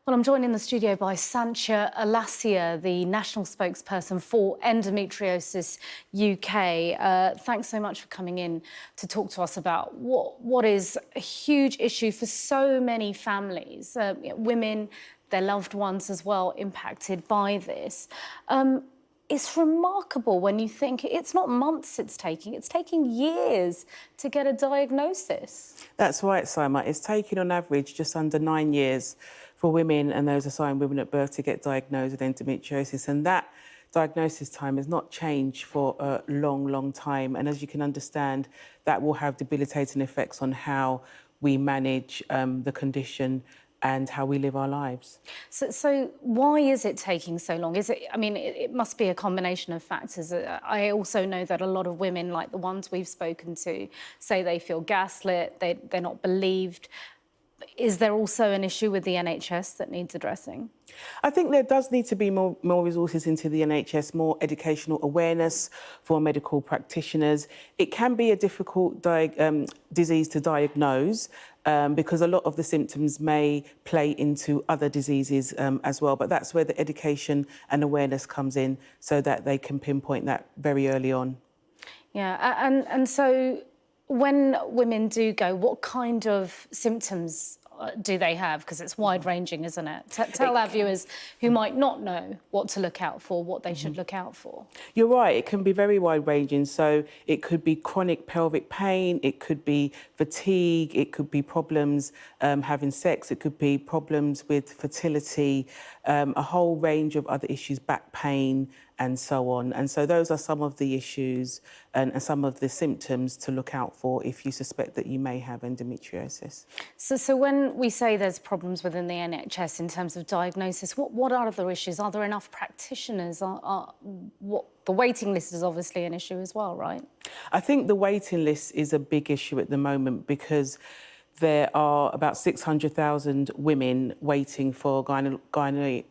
Well, I'm joined in the studio by Sancha Alasia, the national spokesperson for Endometriosis UK. Thanks so much for coming in to talk to us about what is a huge issue for so many families, women, their loved ones as well, impacted by this. It's remarkable when you think it's not months it's taking years to get a diagnosis. That's right, Simon. It's taking on average just under 9 years for women and those assigned women at birth to get diagnosed with endometriosis. And that diagnosis time has not changed for a long, long time. And as you can understand, that will have debilitating effects on how we manage the condition and how we live our lives. So why is it taking so long? Is it? I mean, it must be a combination of factors. I also know that a lot of women, like the ones we've spoken to, say they feel gaslit, they're not believed. Is there also an issue with the NHS that needs addressing? I think there does need to be more resources into the NHS, more educational awareness for medical practitioners. It can be a difficult disease to diagnose because a lot of the symptoms may play into other diseases as well. But that's where the education and awareness comes in so that they can pinpoint that very early on. Yeah, and so when women do go, what kind of symptoms do they have? Because it's wide-ranging, isn't it? Tell our viewers who might not know what to look out for, what they should look out for. You're right, it can be very wide-ranging. So it could be chronic pelvic pain, it could be fatigue, it could be problems having sex, it could be problems with fertility, a whole range of other issues, back pain, and so on. And so those are some of the issues and some of the symptoms to look out for if you suspect that you may have endometriosis. So when we say there's problems within the NHS in terms of diagnosis, what are other issues? Are there enough practitioners? The waiting list is obviously an issue as well, right? I think the waiting list is a big issue at the moment because there are about 600,000 women waiting for gynae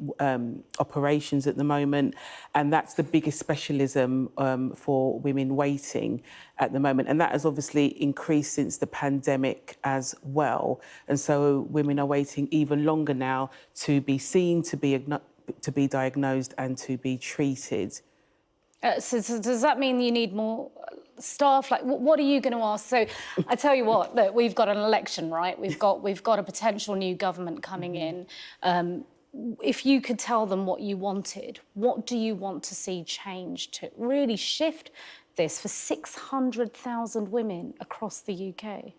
operations at the moment, and that's the biggest specialism for women waiting at the moment. And that has obviously increased since the pandemic as well. And so women are waiting even longer now to be seen, to be diagnosed and to be treated. So does that mean you need more staff? Like, what are you going to ask? So I tell you what, look, we've got an election, right? We've got a potential new government coming in. If you could tell them what you wanted, what do you want to see change to really shift this for 600,000 women across the UK?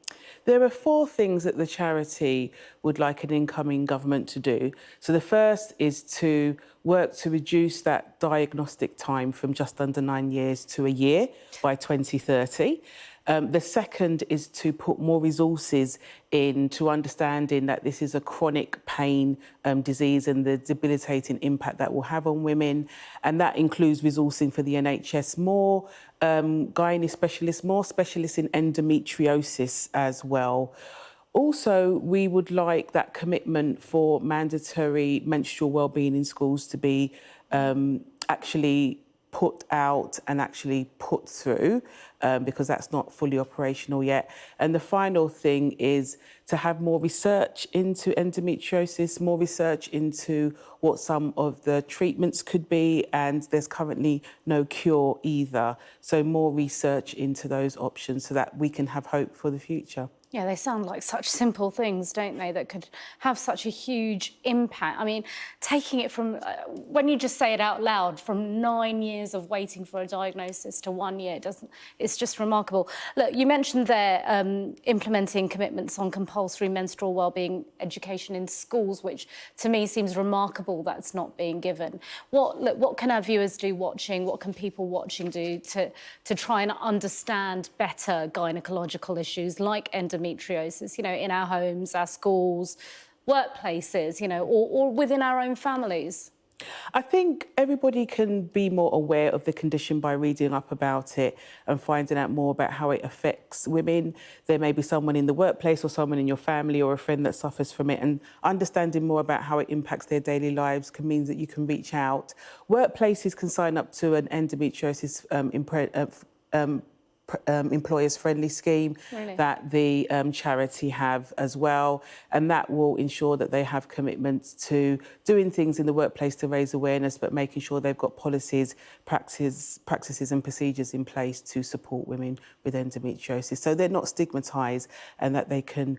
There are 4 things that the charity would like an incoming government to do. So the first is to work to reduce that diagnostic time from just under 9 years to a year by 2030. The second is to put more resources into understanding that this is a chronic pain disease and the debilitating impact that will have on women. And that includes resourcing for the NHS, more gynae specialists, more specialists in endometriosis as well. Also, we would like that commitment for mandatory menstrual wellbeing in schools to be actually put out and actually put through because that's not fully operational yet. And the final thing is to have more research into endometriosis, more research into what some of the treatments could be, and there's currently no cure either. So more research into those options so that we can have hope for the future. Yeah, they sound like such simple things, don't they, that could have such a huge impact. I mean, taking it from, when you just say it out loud, from 9 years of waiting for a diagnosis to 1 year, it's just remarkable. Look, you mentioned there implementing commitments on compulsory menstrual wellbeing education in schools, which to me seems remarkable that's not being given. What can our viewers do watching, what can people watching do to try and understand better gynecological issues like endometriosis, you know, in our homes, our schools, workplaces, you know, or within our own families? I think everybody can be more aware of the condition by reading up about it and finding out more about how it affects women. There may be someone in the workplace or someone in your family or a friend that suffers from it, and understanding more about how it impacts their daily lives can mean that you can reach out. Workplaces can sign up to an endometriosis employers-friendly scheme Really? that the charity have as well, and that will ensure that they have commitments to doing things in the workplace to raise awareness, but making sure they've got policies, practices and procedures in place to support women with endometriosis, so they're not stigmatised and that they can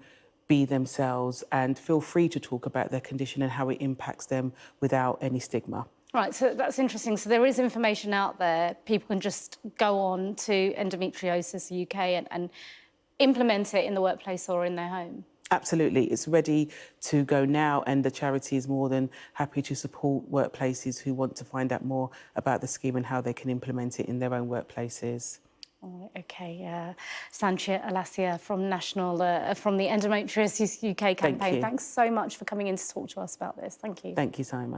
be themselves and feel free to talk about their condition and how it impacts them without any stigma. Right, so that's interesting. So there is information out there. People can just go on to Endometriosis UK and implement it in the workplace or in their home. Absolutely, it's ready to go now, and the charity is more than happy to support workplaces who want to find out more about the scheme and how they can implement it in their own workplaces. Oh, okay, Sanchia Alasia from from the Endometriosis UK campaign. You. Thanks so much for coming in to talk to us about this. Thank you. Thank you, Simon.